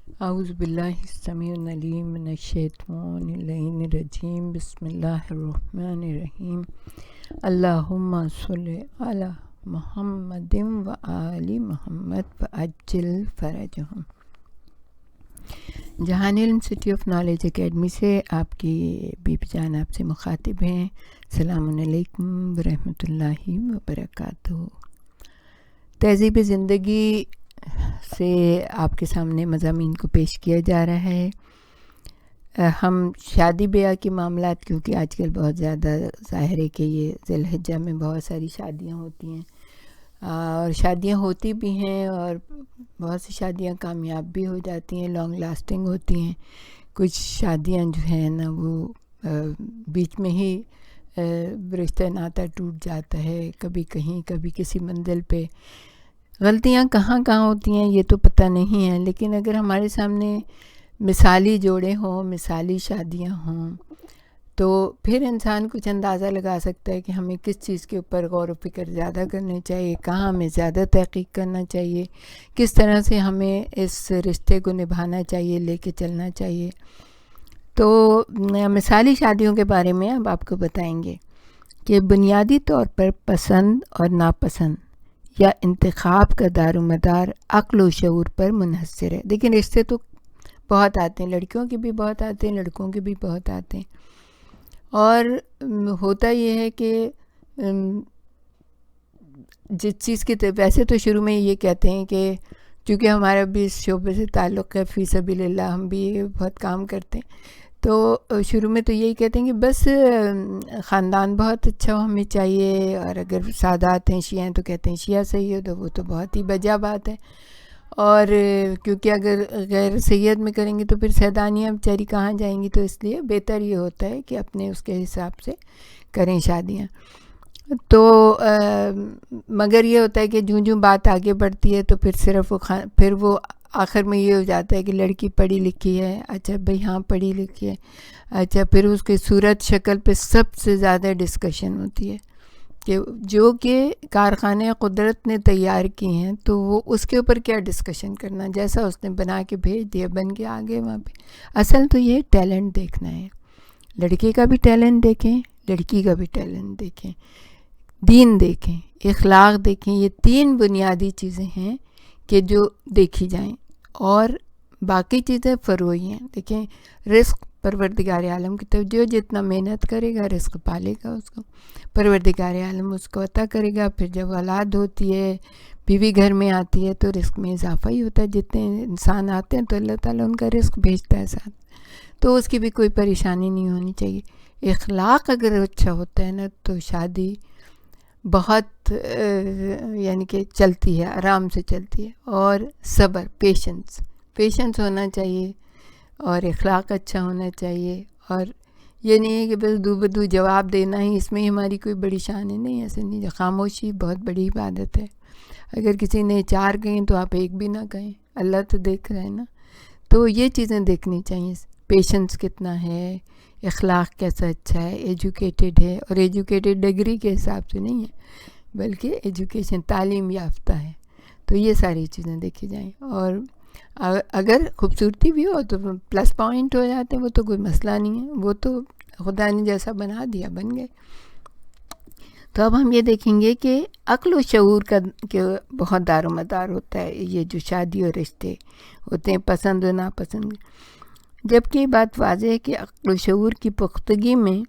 اعوذ باللہ السمیع العلیم من الشیطان اللعین الرجیم بسم اللہ الرحمن الرحیم اللہم صلی علی محمد و آل محمد و عجل فرجہم۔ جہان علم سٹی آف نالج اکیڈمی سے آپ کی بیبی جان آپ سے مخاطب ہیں۔ السلام علیکم ورحمۃ اللہ وبرکاتہ۔ تہذیب زندگی سے آپ کے سامنے مضامین کو پیش کیا جا رہا ہے۔ ہم شادی بیاہ کے معاملات، کیونکہ آج کل بہت زیادہ ظاہر ہے کہ یہ ذی الحجہ میں بہت ساری شادیاں ہوتی ہیں اور شادیاں ہوتی بھی ہیں، اور بہت سی شادیاں کامیاب بھی ہو جاتی ہیں، لانگ لاسٹنگ ہوتی ہیں۔ کچھ شادیاں جو ہیں نا وہ بیچ میں ہی رشتہ ناتا ٹوٹ جاتا ہے، کبھی کہیں کبھی کسی منزل پہ۔ غلطیاں کہاں ہوتی ہیں یہ تو پتہ نہیں ہے، لیکن اگر ہمارے سامنے مثالی جوڑے ہوں، مثالی شادیاں ہوں، تو پھر انسان کچھ اندازہ لگا سکتا ہے کہ ہمیں کس چیز کے اوپر غور و فکر زیادہ کرنے چاہیے، کہاں ہمیں زیادہ تحقیق کرنا چاہیے، کس طرح سے ہمیں اس رشتے کو نبھانا چاہیے، لے کے چلنا چاہیے۔ تو مثالی شادیوں کے بارے میں اب آپ کو بتائیں گے کہ بنیادی طور پر پسند اور ناپسند یا انتخاب کا دار و مدار عقل و شعور پر منحصر ہے۔ دیکھیں، رشتے تو بہت آتے ہیں، لڑکیوں کے بھی بہت آتے ہیں، لڑکوں کے بھی بہت آتے ہیں، اور ہوتا یہ ہے کہ جس چیز کے ویسے تو شروع میں یہ کہتے ہیں کہ چونکہ ہمارا بھی اس شعبے سے تعلق ہے، فی سبیل اللہ ہم بھی بہت کام کرتے ہیں، تو شروع میں تو یہی کہتے ہیں کہ بس خاندان بہت اچھا ہمیں چاہیے، اور اگر سادات ہیں، شیعہ ہیں، تو کہتے ہیں شیعہ سید، وہ تو بہت ہی بجا بات ہے۔ اور کیونکہ اگر غیر سید میں کریں گے تو پھر سیدانیاں بیچاری کہاں جائیں گی، تو اس لیے بہتر یہ ہوتا ہے کہ اپنے اس کے حساب سے کریں شادیاں۔ تو مگر یہ ہوتا ہے کہ جوں بات آگے بڑھتی ہے تو پھر صرف پھر وہ آخر میں یہ ہو جاتا ہے کہ لڑکی پڑھی لکھی ہے، اچھا بھئی ہاں پڑھی لکھی ہے، اچھا پھر اس کے صورت شکل پہ سب سے زیادہ ڈسکشن ہوتی ہے کہ جو کہ کارخانے قدرت نے تیار کی ہیں، تو وہ اس کے اوپر کیا ڈسکشن کرنا، جیسا اس نے بنا کے بھیج دیا بن کے آگے وہاں پہ۔ اصل تو یہ ٹیلنٹ دیکھنا ہے، لڑکے کا بھی ٹیلنٹ دیکھیں، لڑکی کا بھی ٹیلنٹ دیکھیں، دین دیکھیں، اخلاق دیکھیں۔ یہ تین بنیادی چیزیں ہیں کہ جو دیکھی جائیں، اور باقی چیزیں فروعی ہیں۔ دیکھیں، رزق پروردگار عالم کی طرف، جو جتنا محنت کرے گا رزق پالے گا، اس کو پروردگار عالم اس کو عطا کرے گا۔ پھر جب اولاد ہوتی ہے، بیوی گھر میں آتی ہے، تو رزق میں اضافہ ہی ہوتا ہے۔ جتنے انسان آتے ہیں تو اللہ تعالیٰ ان کا رزق بھیجتا ہے ساتھ، تو اس کی بھی کوئی پریشانی نہیں ہونی چاہیے۔ اخلاق اگر اچھا ہوتا ہے نا تو شادی بہت یعنی کہ چلتی ہے، آرام سے چلتی ہے۔ اور صبر، پیشنس ہونا چاہیے، اور اخلاق اچھا ہونا چاہیے، اور یہ نہیں ہے کہ بس دو بدو جواب دینا ہی اس میں ہی ہماری کوئی بڑی شان ہے، نہیں، ایسے نہیں۔ خاموشی بہت بڑی عبادت ہے۔ اگر کسی نے 4 کہیں تو آپ 1 بھی نہ کہیں، اللہ تو دیکھ رہے ہیں نا۔ تو یہ چیزیں دیکھنی چاہیے، پیشنس کتنا ہے، اخلاق کیسا اچھا ہے، ایجوکیٹڈ ہے، اور ایجوکیٹڈ ڈگری کے حساب سے نہیں ہے بلکہ ایجوکیشن، تعلیم یافتہ ہے، تو یہ ساری چیزیں دیکھی جائیں۔ اور اگر خوبصورتی بھی ہو تو پلس پوائنٹ ہو جاتے ہیں، وہ تو کوئی مسئلہ نہیں ہے، وہ تو خدا نے جیسا بنا دیا بن گئے۔ تو اب ہم یہ دیکھیں گے کہ عقل و شعور کا کہ بہت دار و مدار ہوتا ہے یہ جو شادی اور رشتے ہوتے ہیں، پسند و ناپسند۔ جبکہ یہ بات واضح ہے کہ عقل و شعور کی پختگی میں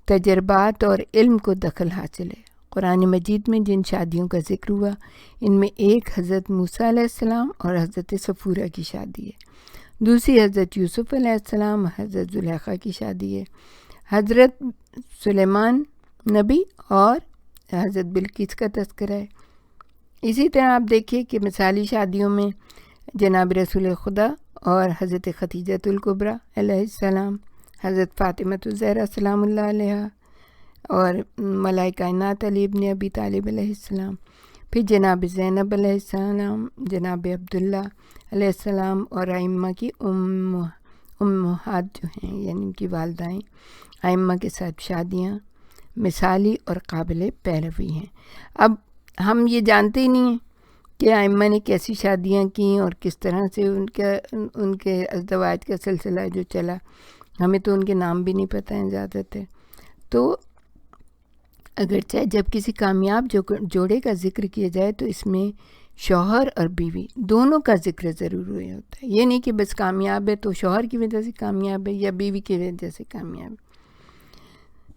تجربات اور علم کو دخل حاصل ہے۔ قرآن مجید میں جن شادیوں کا ذکر ہوا، ان میں ایک حضرت موسیٰ علیہ السلام اور حضرت صفورہ کی شادی ہے، دوسری حضرت یوسف علیہ السلام، حضرت زلیخا کی شادی ہے، حضرت سلیمان نبی اور حضرت بلقیس کا تذکرہ ہے۔ اسی طرح آپ دیکھیے کہ مثالی شادیوں میں جناب رسول خدا اور حضرت خدیجہ الکبریٰ علیہ السلام، حضرت فاطمہ الزہرا سلام اللہ علیہا، اور ملائکہ کائنات علی ابن ابی طالب علیہ السلام، پھر جناب زینب علیہ السلام، جناب عبداللہ علیہ السلام، اور ائمہ کی امہات جو ہیں یعنی ان کی والدائیں، ائمہ کے ساتھ شادیاں مثالی اور قابل پیروی ہیں۔ اب ہم یہ جانتے ہی نہیں ہیں کہ ائمہ نے کیسی شادیاں کیں اور کس طرح سے ان کے ازدواج کا سلسلہ جو چلا. ہمیں تو ان کے نام بھی نہیں پتہ ہیں زیادہ تر. تو اگرچہ جب کسی کامیاب جوڑے کا ذکر کیا جائے تو اس میں شوہر اور بیوی دونوں کا ذکر ضروری ہوتا ہے. یہ نہیں کہ بس کامیاب ہے تو شوہر کی وجہ سے کامیاب ہے یا بیوی کی وجہ سے کامیاب ہے.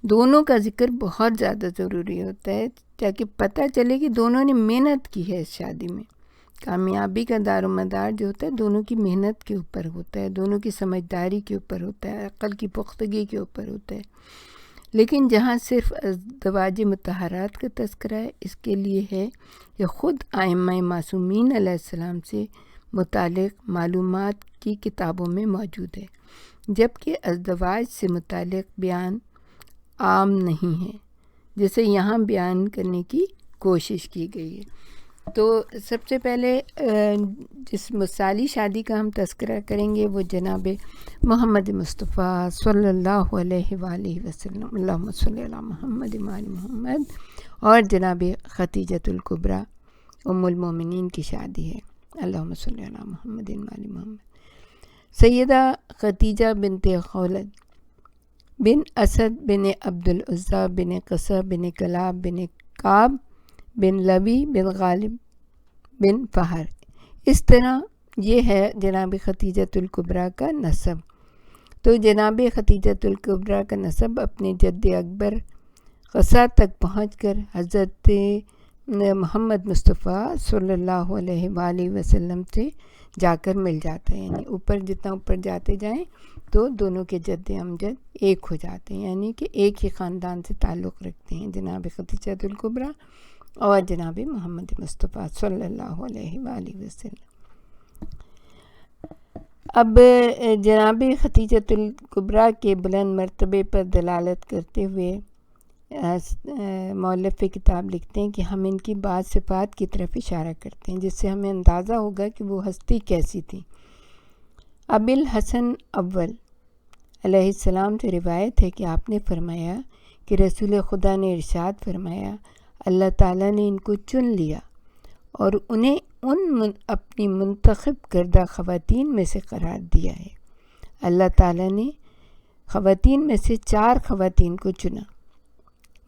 دونوں کا ذکر بہت زیادہ ضروری ہوتا ہے تاکہ پتہ چلے کہ دونوں نے محنت کی ہے اس شادی میں. کامیابی کا دار و مدار جو ہوتا ہے دونوں کی محنت کے اوپر ہوتا ہے، دونوں کی سمجھداری کے اوپر ہوتا ہے، عقل کی پختگی کے اوپر ہوتا ہے. لیکن جہاں صرف ازدواج مطہرات کا تذکرہ ہے، اس کے لیے ہے کہ خود ائمہ معصومین علیہ السلام سے متعلق معلومات کی کتابوں میں موجود ہے، جبکہ ازدواج سے متعلق بیان عام نہیں ہے جسے یہاں بیان کرنے کی کوشش کی گئی ہے. تو سب سے پہلے جس مثالی شادی کا ہم تذکرہ کریں گے وہ جناب محمد مصطفیٰ صلی اللہ علیہ وآلہ وسلم، اللہم صلی علی محمد وآل محمد، اور جناب خدیجۃ الکبریٰ ام المومنین کی شادی ہے. اللہم صلی علی محمد وآل محمد. سیدہ خدیجہ بنت خولد بن اسد بن عبد العزیٰ بن قصہ بن کلاب بن کعب بن لبی بن غالب بن فہر، اس طرح یہ ہے جناب خدیجۃ الکبریٰ کا نسب. تو جناب خدیجۃ الکبریٰ کا نسب اپنے جد اکبر قصہ تک پہنچ کر حضرت محمد مصطفیٰ صلی اللہ علیہ وآلہ وسلم سے جا کر مل جاتا ہے. یعنی اوپر جتنا اوپر جاتے جائیں تو دونوں کے جد امجد ایک ہو جاتے ہیں، یعنی کہ ایک ہی خاندان سے تعلق رکھتے ہیں جناب خدیجۃ الکبریٰ اور جناب محمد مصطفیٰ صلی اللہ علیہ وآلہ وسلم. اب جناب خدیجۃ الکبریٰ کے بلند مرتبے پر دلالت کرتے ہوئے مؤلف کتاب لکھتے ہیں کہ ہم ان کی بعض صفات کی طرف اشارہ کرتے ہیں جس سے ہمیں اندازہ ہوگا کہ وہ ہستی کیسی تھی. ابی الحسن اول علیہ السلام سے روایت ہے کہ آپ نے فرمایا کہ رسول خدا نے ارشاد فرمایا، اللہ تعالیٰ نے ان کو چن لیا اور انہیں اپنی منتخب کردہ خواتین میں سے قرار دیا ہے. اللہ تعالیٰ نے خواتین میں سے 4 خواتین کو چنا،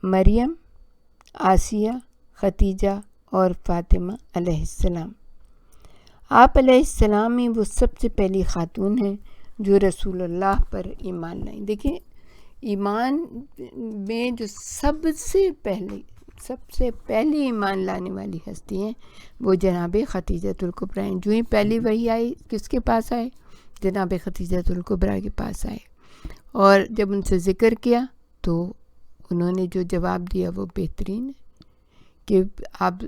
مریم، آسیہ، خدیجہ اور فاطمہ علیہ السلام. آپ علیہ السلام ہی وہ سب سے پہلی خاتون ہیں جو رسول اللہ پر ایمان لائیں. دیکھیں ایمان میں جو سب سے پہلی ایمان لانے والی ہستی ہیں وہ جناب خدیجۃ الکبریٰ ہیں. جو ہی پہلی وحی آئی کس کے پاس آئے؟ جناب خدیجۃ الکبریٰ کے پاس آئے، اور جب ان سے ذکر کیا تو انہوں نے جو جواب دیا وہ بہترین ہے. کہ اب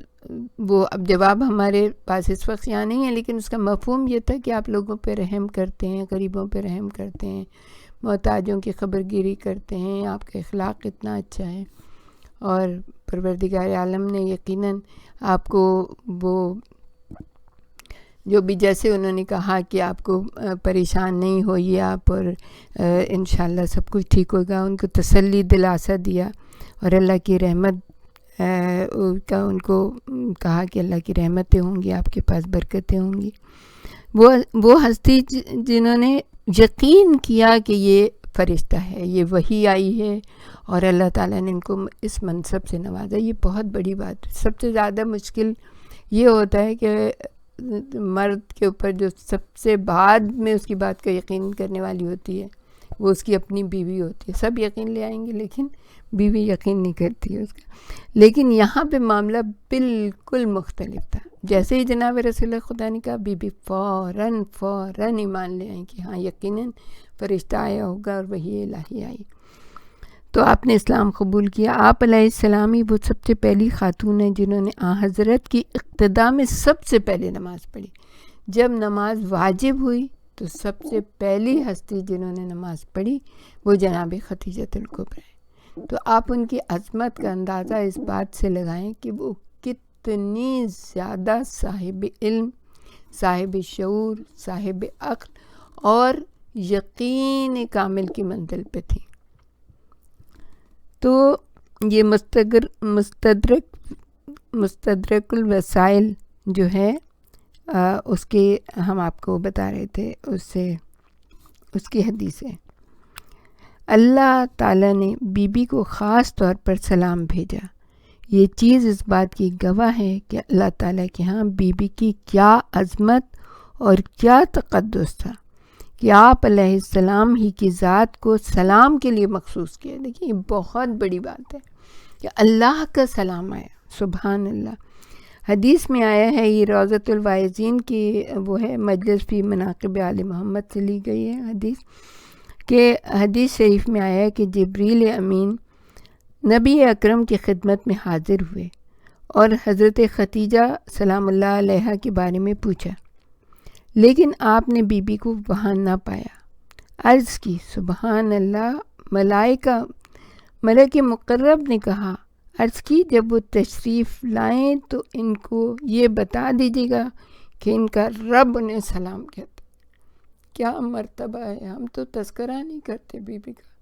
جواب ہمارے پاس اس وقت یہاں نہیں ہے، لیکن اس کا مفہوم یہ تھا کہ آپ لوگوں پہ رحم کرتے ہیں، غریبوں پہ رحم کرتے ہیں، محتاجوں کی خبرگیری کرتے ہیں، آپ کا اخلاق اتنا اچھا ہے، اور پروردگار عالم نے یقیناً آپ کو وہ جو بھی جیسے انہوں نے کہا کہ آپ کو پریشان نہیں ہوئیے آپ، اور انشاءاللہ سب کچھ ٹھیک ہوگا، ان کو تسلی دلاسا دیا، اور اللہ کی رحمت کا ان کو کہا کہ اللہ کی رحمتیں ہوں گی، آپ کے پاس برکتیں ہوں گی. وہ ہستی جنہوں نے یقین کیا کہ یہ فرشتہ ہے، یہ وحی آئی ہے، اور اللہ تعالیٰ نے ان کو اس منصب سے نوازا. یہ بہت بڑی بات ہے. سب سے زیادہ مشکل یہ ہوتا ہے کہ مرد کے اوپر جو سب سے بعد میں اس کی بات کا یقین کرنے والی ہوتی ہے وہ اس کی اپنی بیوی ہوتی ہے. سب یقین لے آئیں گے لیکن بیوی یقین نہیں کرتی ہے اس کا. لیکن یہاں پہ معاملہ بالکل مختلف تھا. جیسے ہی جناب رسول خدا نے کہا، بی بی فوراً ایمان لے آئیں کہ ہاں یقیناً فرشتہ آیا ہوگا اور وحی الہی آئی. تو آپ نے اسلام قبول کیا. آپ علیہ السلام ہی وہ سب سے پہلی خاتون ہیں جنہوں نے حضرت کی اقتداء میں سب سے پہلے نماز پڑھی. جب نماز واجب ہوئی تو سب سے پہلی ہستی جنہوں نے نماز پڑھی وہ جناب خدیجۃ الکبریٰ ہے. تو آپ ان کی عظمت کا اندازہ اس بات سے لگائیں کہ وہ کتنی زیادہ صاحب علم، صاحب شعور، صاحب عقل اور یقین کامل کی منزل پہ تھی. تو یہ مستدرک الوسائل جو ہے اس کے ہم آپ کو بتا رہے تھے، اس کی حدیث ہے۔ اللہ تعالیٰ نے بی بی کو خاص طور پر سلام بھیجا۔ یہ چیز اس بات کی گواہ ہے کہ اللہ تعالیٰ کے ہاں بی بی کی کیا عظمت اور کیا تقدس تھا کہ آپ علیہ السلام ہی کی ذات کو سلام کے لیے مخصوص کیا۔ دیکھیے یہ بہت بڑی بات ہے کہ اللہ کا سلام آیا، سبحان اللہ۔ حدیث میں آیا ہے، یہ روضۃ الواعظین کی وہ ہے، مجلس فی مناقب آل محمد سے لی گئی ہے حدیث، کہ حدیث شریف میں آیا ہے کہ جبریل امین نبی اکرم کی خدمت میں حاضر ہوئے اور حضرت ختیجہ سلام اللہ علیہا کے بارے میں پوچھا، لیکن آپ نے بی بی کو وہاں نہ پایا۔ عرض کی، سبحان اللہ، ملک مقرب نے کہا، عرض کی جب وہ تشریف لائیں تو ان کو یہ بتا دیجیے گا کہ ان کا رب انہیں سلام کہتا۔ کیا مرتبہ ہے، ہم تو تذکرہ نہیں کرتے بی بی کا۔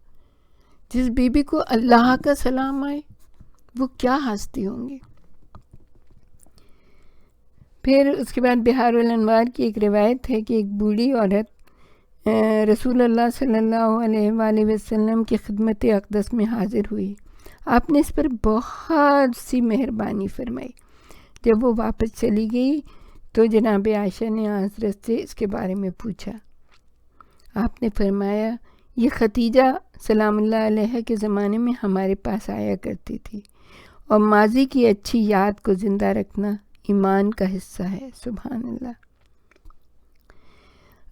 جس بی بی کو اللہ کا سلام آئے وہ کیا ہستی ہوں گی۔ پھر اس کے بعد بہار الانوار کی ایک روایت ہے کہ ایک بوڑھی عورت رسول اللہ صلی اللہ علیہ وآلہ وسلم کی خدمت اقدس میں حاضر ہوئی۔ آپ نے اس پر بہت سی مہربانی فرمائی۔ جب وہ واپس چلی گئی تو جناب عائشہ نے حضرت سے اس کے بارے میں پوچھا۔ آپ نے فرمایا، یہ ختیجہ سلام اللہ علیہ کے زمانے میں ہمارے پاس آیا کرتی تھی، اور ماضی کی اچھی یاد کو زندہ رکھنا ایمان کا حصہ ہے، سبحان اللہ۔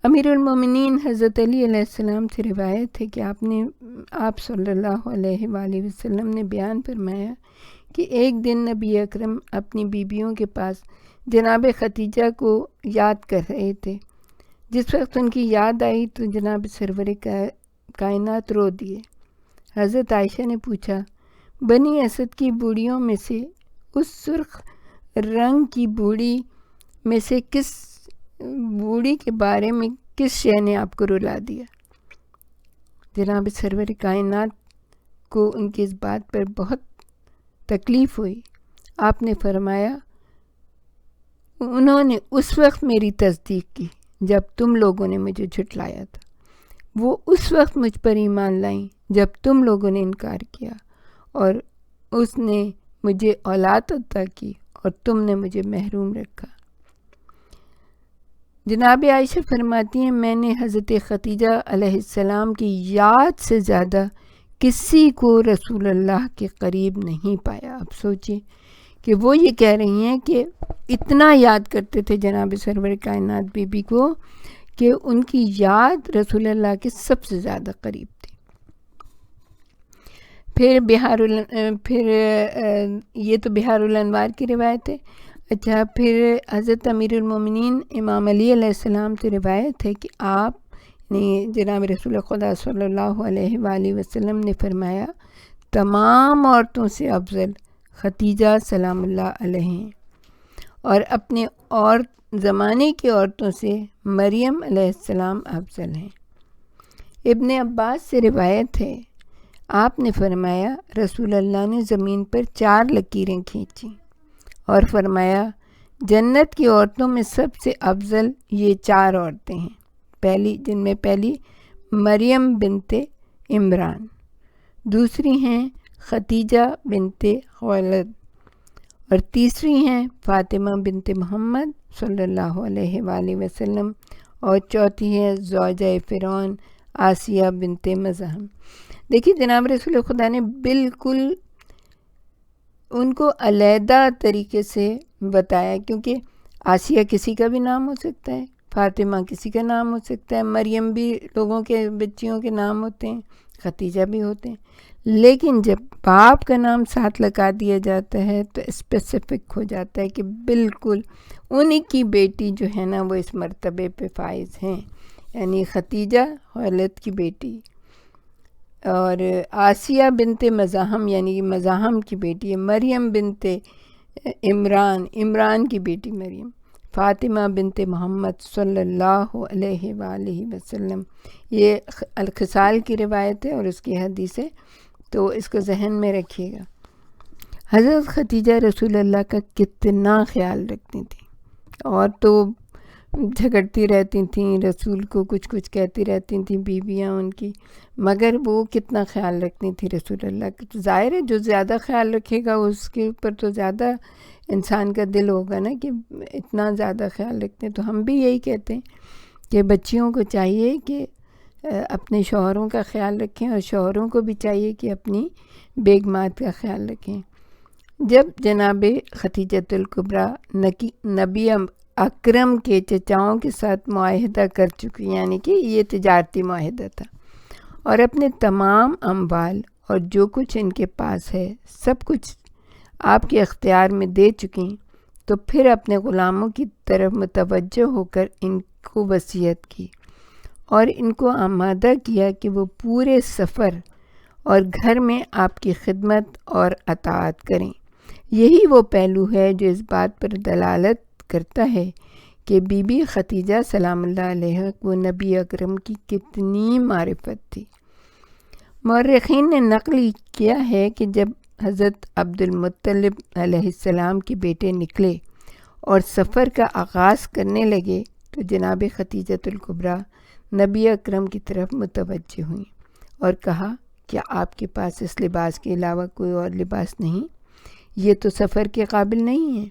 امیر المومنین حضرت علی علیہ السلام سے روایت ہے کہ آپ صلی اللہ علیہ وآلہ وسلم نے بیان فرمایا کہ ایک دن نبی اکرم اپنی بیویوں کے پاس جناب ختیجہ کو یاد کر رہے تھے۔ جس وقت ان کی یاد آئی تو جناب سرور کائنات رو دیے۔ حضرت عائشہ نے پوچھا، بنی اسد کی بوڑھیوں میں سے اس سرخ رنگ کی بوڑھی میں سے کس بوڑھی کے بارے میں کس شے نے آپ کو رلا دیا؟ جناب سرور کائنات کو ان کی اس بات پر بہت تکلیف ہوئی۔ آپ نے فرمایا، انہوں نے اس وقت میری تصدیق کی جب تم لوگوں نے مجھے جھٹلایا تھا، وہ اس وقت مجھ پر ایمان لائیں جب تم لوگوں نے انکار کیا، اور اس نے مجھے اولاد عطا کی اور تم نے مجھے محروم رکھا۔ جناب عائشہ فرماتی ہیں، میں نے حضرت ختیجہ علیہ السلام کی یاد سے زیادہ کسی کو رسول اللہ کے قریب نہیں پایا۔ اب سوچیں کہ وہ یہ کہہ رہی ہیں کہ اتنا یاد کرتے تھے جناب سرور کائنات بی بی کو کہ ان کی یاد رسول اللہ کے سب سے زیادہ قریب تھی۔ پھر یہ تو بہار الانوار کی روایت ہے۔ اچھا، پھر حضرت امیر المومنین امام علی علیہ السلام سے روایت ہے کہ آپ نے جناب رسول خدا صلی اللہ علیہ وآلہ وسلم نے فرمایا، تمام عورتوں سے افضل ختیجہ سلام اللہ علیہ ہیں، اور اپنے اور زمانے کی عورتوں سے مریم علیہ السلام افضل ہیں۔ ابن عباس سے روایت ہے، آپ نے فرمایا، رسول اللہ نے زمین پر 4 لکیریں کھینچیں اور فرمایا، جنت کی عورتوں میں سب سے افضل یہ 4 عورتیں ہیں، جن میں پہلی مریم بنت عمران، دوسری ہیں ختیجہ بنت خویلد، اور تیسری ہیں فاطمہ بنت محمد صلی اللہ علیہ وآلہ وسلم، اور چوتھی ہے زوجہ فرعون آسیہ بنت مزاحم۔ دیکھیے جناب رسول خدا نے بالکل ان کو علیحدہ طریقے سے بتایا، کیونکہ آسیہ کسی کا بھی نام ہو سکتا ہے، فاطمہ کسی کا نام ہو سکتا ہے، مریم بھی لوگوں کے بچیوں کے نام ہوتے ہیں، ختیجہ بھی ہوتے ہیں، لیکن جب باپ کا نام ساتھ لگا دیا جاتا ہے تو اسپیسیفک ہو جاتا ہے کہ بالکل انہی کی بیٹی جو ہے نا وہ اس مرتبے پہ فائز ہیں، یعنی ختیجہ خویلد کی بیٹی، اور آسیہ بنت مزاحم یعنی مزاحم کی بیٹی ہے، مریم بنت عمران کی بیٹی مریم، فاطمہ بنت محمد صلی اللہ علیہ وآلہ وسلم۔ یہ الخصال کی روایت ہے اور اس کی حدیث ہے، تو اس کو ذہن میں رکھیے گا۔ حضرت ختیجہ رسول اللہ کا کتنا خیال رکھتی تھی، اور تو جھگڑتی رہتی تھیں، رسول کو کچھ کہتی رہتی تھیں بیویاں ان کی، مگر وہ کتنا خیال رکھتی تھیں رسول اللہ کا. تو ظاہر ہے جو زیادہ خیال رکھے گا اس کے اوپر تو زیادہ انسان کا دل ہوگا نا کہ اتنا زیادہ خیال رکھتے ہیں. تو ہم بھی یہی کہتے ہیں کہ بچیوں کو چاہیے کہ اپنے شوہروں کا خیال رکھیں، اور شوہروں کو بھی چاہیے کہ اپنی بیگمات کا خیال رکھیں. جب جناب خدیجۃ الکبریٰ نبی اکرم کے چچاؤں کے ساتھ معاہدہ کر چکی، یعنی کہ یہ تجارتی معاہدہ تھا، اور اپنے تمام اموال اور جو کچھ ان کے پاس ہے سب کچھ آپ کے اختیار میں دے چکیں، تو پھر اپنے غلاموں کی طرف متوجہ ہو کر ان کو وصیت کی اور ان کو آمادہ کیا کہ وہ پورے سفر اور گھر میں آپ کی خدمت اور اطاعت کریں. یہی وہ پہلو ہے جو اس بات پر دلالت کرتا ہے کہ بی بی خدیجہ سلام اللہ علیہ کو نبی اکرم کی کتنی معرفت تھی. مورخین نے نقل کیا ہے کہ جب حضرت عبد المطلب علیہ السلام کے بیٹے نکلے اور سفر کا آغاز کرنے لگے تو جناب خدیجۃ الکبریٰ نبی اکرم کی طرف متوجہ ہوئیں اور کہا، کیا آپ کے پاس اس لباس کے علاوہ کوئی اور لباس نہیں؟ یہ تو سفر کے قابل نہیں ہے.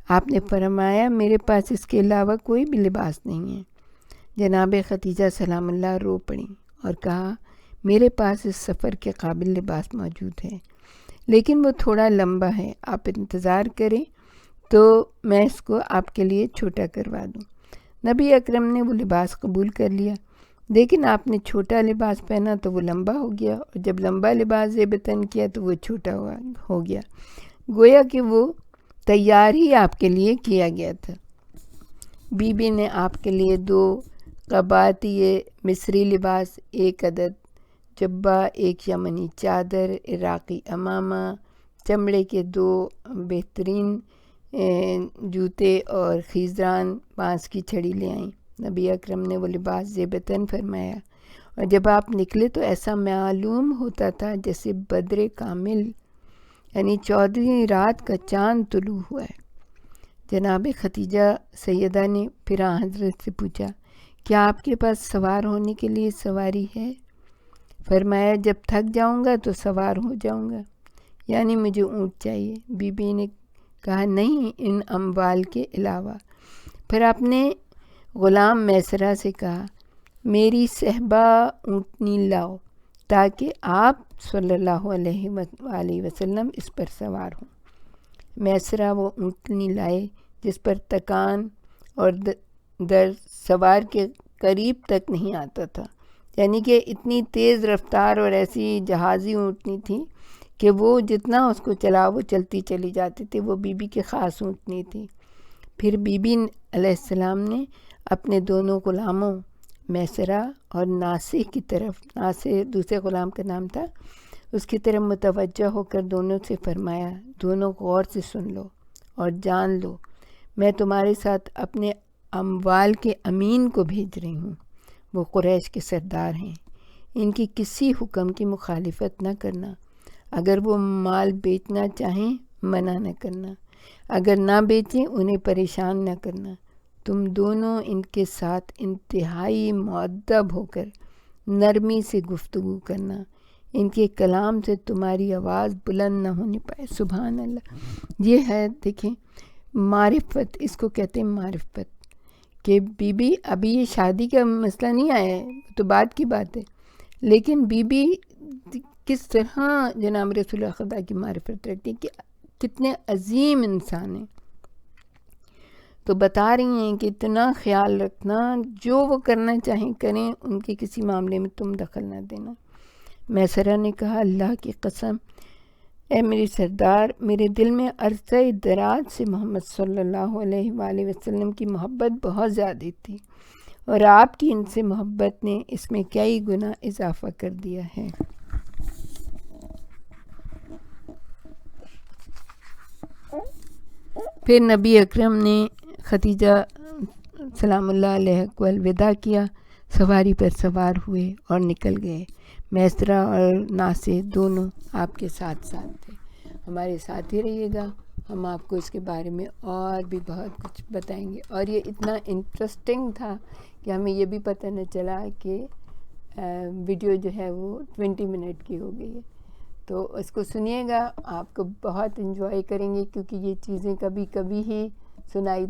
آپ نے فرمایا، میرے پاس اس کے علاوہ کوئی بھی لباس نہیں ہے. جناب خدیجہ سلام اللہ رو پڑیں اور کہا، میرے پاس اس سفر کے قابل لباس موجود ہے، لیکن وہ تھوڑا لمبا ہے. آپ انتظار کریں تو میں اس کو آپ کے لیے چھوٹا کروا دوں. نبی اکرم نے وہ لباس قبول کر لیا، لیکن آپ نے چھوٹا لباس پہنا تو وہ لمبا ہو گیا، اور جب لمبا لباس زیب تن کیا تو وہ چھوٹا ہو گیا، گویا کہ وہ تیار ہی آپ کے لیے کیا گیا تھا. بی بی نے آپ کے لیے 2 قباتی مصری لباس، 1 عدد جبہ، 1 یمنی چادر، عراقی عمامہ، چمڑے کے 2 بہترین جوتے اور خیزران بانس کی چھڑی لے آئیں. نبی اکرم نے وہ لباس زیب تن فرمایا، اور جب آپ نکلے تو ایسا معلوم ہوتا تھا جیسے بدر کامل، یعنی 14ویں رات کا چاند طلوع ہوا ہے. جناب خدیجہ سیدہ نے پھر حضرت سے پوچھا، کیا آپ کے پاس سوار ہونے کے لیے سواری ہے؟ فرمایا، جب تھک جاؤں گا تو سوار ہو جاؤں گا، یعنی مجھے اونٹ چاہیے. بی بی نے کہا، نہیں، ان اموال کے علاوہ. پھر آپ نے غلام میسرہ سے کہا، میری صحبہ اونٹنی لاؤ تاکہ آپ صلی اللہ علیہ وآلہ وسلم اس پر سوار ہوں. میسرہ وہ اونٹنی لائے جس پر تکان اور در سوار کے قریب تک نہیں آتا تھا، یعنی کہ اتنی تیز رفتار اور ایسی جہازی اونٹنی تھی کہ وہ جتنا اس کو چلا وہ چلتی چلی جاتی تھی. وہ بی بی کی خاص اونٹنی تھی. پھر بی بی علیہ السلام نے اپنے دونوں غلاموں میسرہ اور ناصح کی طرف، ناصح دوسرے غلام کا نام تھا، اس کی طرف متوجہ ہو کر دونوں سے فرمایا، دونوں غور سے سن لو اور جان لو، میں تمہارے ساتھ اپنے اموال کے امین کو بھیج رہی ہوں. وہ قریش کے سردار ہیں، ان کی کسی حکم کی مخالفت نہ کرنا. اگر وہ مال بیچنا چاہیں منع نہ کرنا، اگر نہ بیچیں انہیں پریشان نہ کرنا. تم دونوں ان کے ساتھ انتہائی مؤدب ہو کر نرمی سے گفتگو کرنا، ان کے کلام سے تمہاری آواز بلند نہ ہونی پائے. سبحان اللہ. یہ ہے، دیکھیں، معرفت، اس کو کہتے ہیں معرفت. کہ بی بی، ابھی یہ شادی کا مسئلہ نہیں آیا ہے تو بعد کی بات ہے، لیکن بی بی کس طرح جناب رسول اللہ خدا کی معرفت رکھتی ہیں، کہ کتنے عظیم انسان ہیں. تو بتا رہی ہیں کہ اتنا خیال رکھنا، جو وہ کرنا چاہیں کریں، ان کے کسی معاملے میں تم دخل نہ دینا. میسرہ نے کہا، اللہ کی قسم، اے میری سردار، میرے دل میں عرصہ دراز سے محمد صلی اللہ علیہ وآلہ وسلم کی محبت بہت زیادہ تھی، اور آپ کی ان سے محبت نے اس میں کئی گنا اضافہ کر دیا ہے. پھر نبی اکرم نے خدیجہ سلام اللہ علیہ کو الوداع کیا، سواری پر سوار ہوئے اور نکل گئے. میسرہ اور ناصح دونوں آپ کے ساتھ تھے. ہمارے ساتھ ہی رہیے گا. ہم آپ کو اس کے بارے میں اور بھی بہت کچھ بتائیں گے. اور یہ اتنا انٹرسٹنگ تھا کہ ہمیں یہ بھی پتہ نہ چلا کہ ویڈیو جو ہے وہ 20 منٹ کی ہو گئی ہے. تو اس کو سنیے گا, آپ کو بہت انجوائے کریں گے, کیونکہ یہ چیزیں کبھی کبھی ہی سنائی